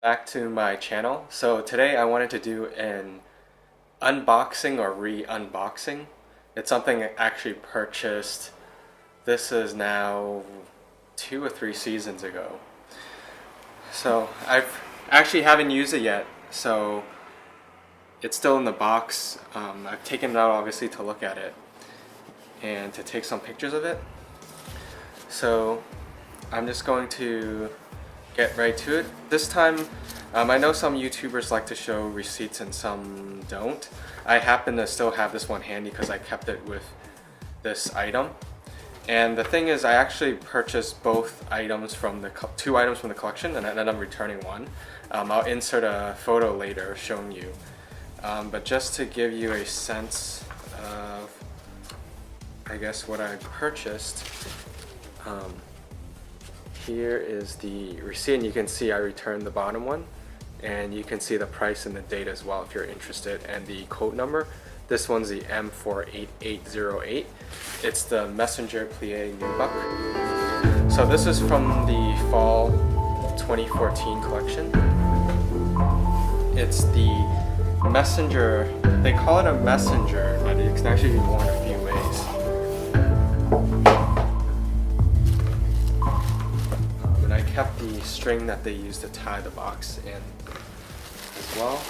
Back to my channel. So today I wanted to do an unboxing or re-unboxing. It's something I actually purchased. This is now 2 or 3 seasons ago. So I've actually haven't used it yet. So it's still in the box. I've taken it out obviously to look at it and to take some pictures of it. So I'm just going to get right to it. This time, I know some YouTubers like to show receipts and some don't. I happen to still have this one handy because I kept it with this item. And the thing is, I actually purchased both items from the two items from the collection, and I ended up returning one. I'll insert a photo later showing you. But just to give you a sense of, I guess, what I purchased. Here is the receipt, and you can see I returned the bottom one, and you can see the price and the date as well if you're interested, and the code number. This one's the M48808. It's the Messenger Plié Nubuck. So this is from the fall 2014 collection. It's the Messenger. They call it a Messenger, but it can actually be worn a few ways. I kept the string that they used to tie the box in as well.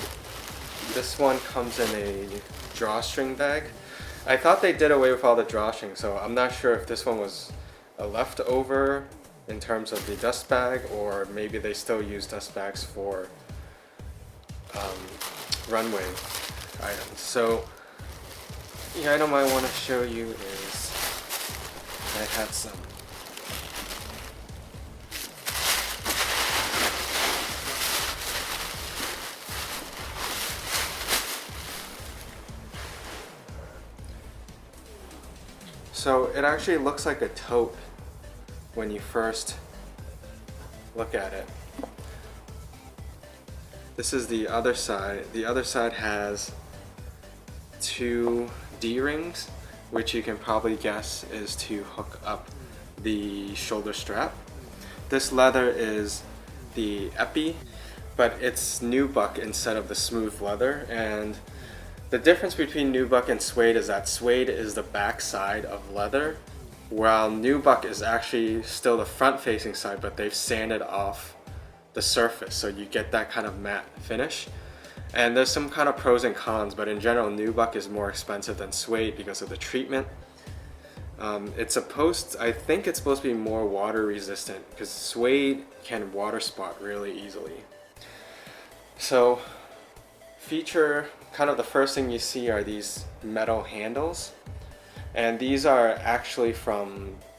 This one comes in a drawstring bag. I thought they did away with all the drawstring, so I'm not sure if this one was a leftover in terms of the dust bag, or maybe they still use dust bags for runway items. So the item I want to show you is I had some So it actually looks like a tote when you first look at it. This is the other side. The other side has two D-rings, which you can probably guess is to hook up the shoulder strap. This leather is the Epi, but it's Nubuck instead of the smooth leather, and the difference between Nubuck and suede is that suede is the back side of leather, while Nubuck is actually still the front facing side, but they've sanded off the surface so you get that kind of matte finish. And there's some kind of pros and cons, but in general Nubuck is more expensive than suede because of the treatment. I think it's supposed to be more water resistant because suede can water spot really easily. So feature, kind of the first thing you see are these metal handles, and these are actually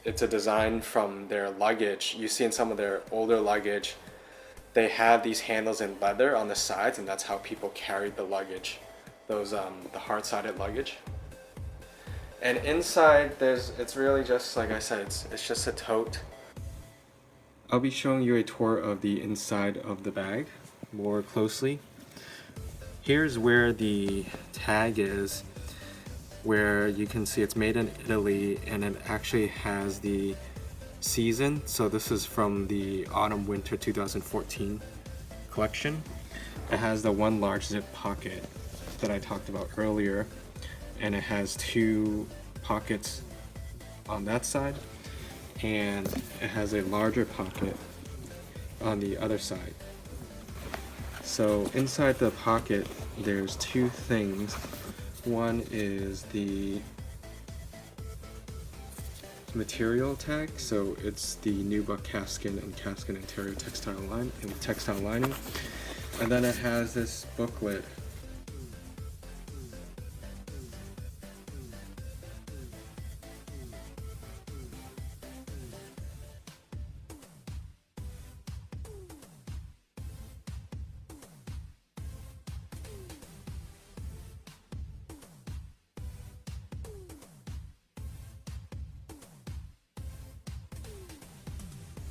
it's a design from their luggage. You see in some of their older luggage they have these handles in leather on the sides, and that's how people carried the luggage, those the hard-sided luggage. And inside it's really just like I said, it's just a tote. I'll be showing you a tour of the inside of the bag more closely. Here's where the tag is, where you can see it's made in Italy, and it actually has the season. So this is from the autumn-winter 2014 collection. It has the one large zip pocket that I talked about earlier, and it has two pockets on that side, and it has a larger pocket on the other side. So inside the pocket there's two things. One is the material tag, so it's the Nubuck calfskin and calfskin interior textile lining, and then it has this booklet.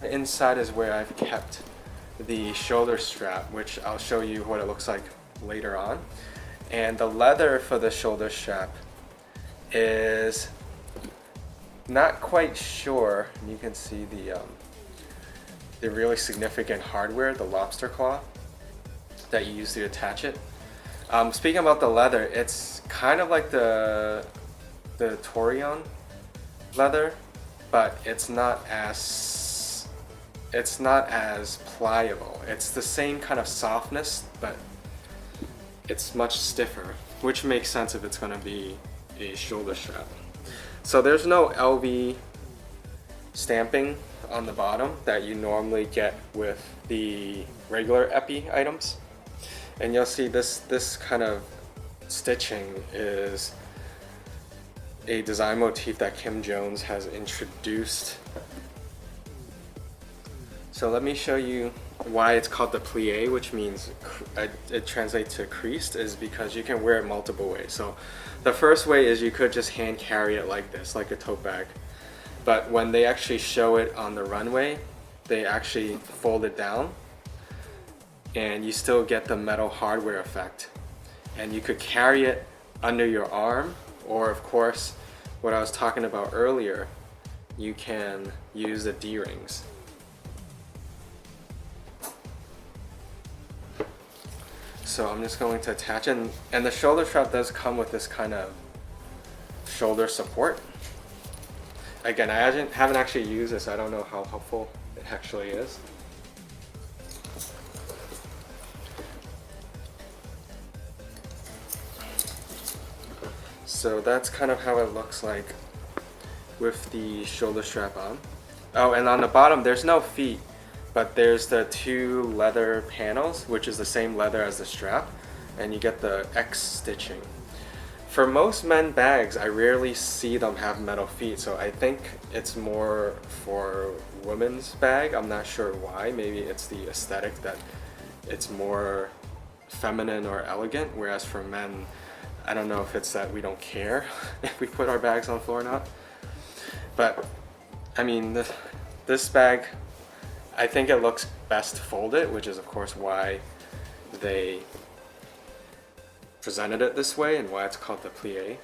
Inside is where I've kept the shoulder strap, which I'll show you what it looks like later on. And the leather for the shoulder strap is not quite sure. You can see the really significant hardware, the lobster claw. that you use to attach it. Speaking about the leather, it's kind of like the Torion leather, but it's not as pliable. It's the same kind of softness, but it's much stiffer, which makes sense if it's going to be a shoulder strap. So there's no LV stamping on the bottom that you normally get with the regular Epi items. And you'll see this kind of stitching is a design motif that Kim Jones has introduced. So let me show you why it's called the plié, which means it translates to creased, is because you can wear it multiple ways. So the first way is you could just hand carry it like this, like a tote bag. But when they actually show it on the runway, they actually fold it down and you still get the metal hardware effect. And you could carry it under your arm, or of course, what I was talking about earlier, you can use the D-rings. So I'm just going to attach it, and the shoulder strap does come with this kind of shoulder support. Again, I haven't actually used this, I don't know how helpful it actually is. So that's kind of how it looks like with the shoulder strap on. Oh, and on the bottom there's no feet, but there's the two leather panels, which is the same leather as the strap, and you get the X stitching. For most men bags, I rarely see them have metal feet, so I think it's more for women's bag. I'm not sure why. Maybe it's the aesthetic that it's more feminine or elegant, whereas for men, I don't know if it's that we don't care if we put our bags on the floor or not. But I mean, this bag, I think it looks best folded, which is of course why they presented it this way and why it's called the plié.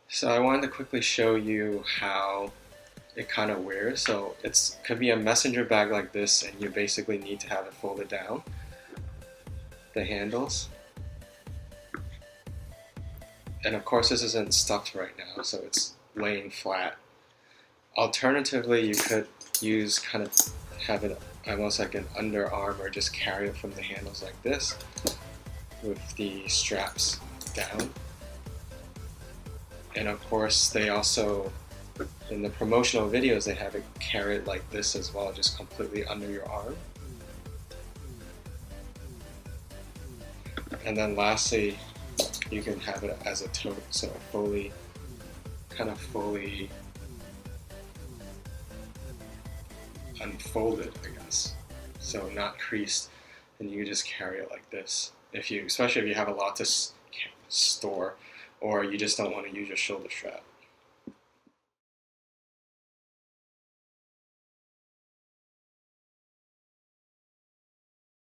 So I wanted to quickly show you how it kind of wears. So it could be a messenger bag like this, and you basically need to have it folded down, the handles. And of course this isn't stuffed right now, so it's laying flat. Alternatively, you could use kind of have it almost like an underarm, or just carry it from the handles like this with the straps down. And of course they also, in the promotional videos, they have it carry it like this as well, just completely under your arm. And then lastly, you can have it as a tote, so kind of fully unfolded, I guess. So not creased, and you can just carry it like this. Especially if you have a lot to store, or you just don't want to use your shoulder strap.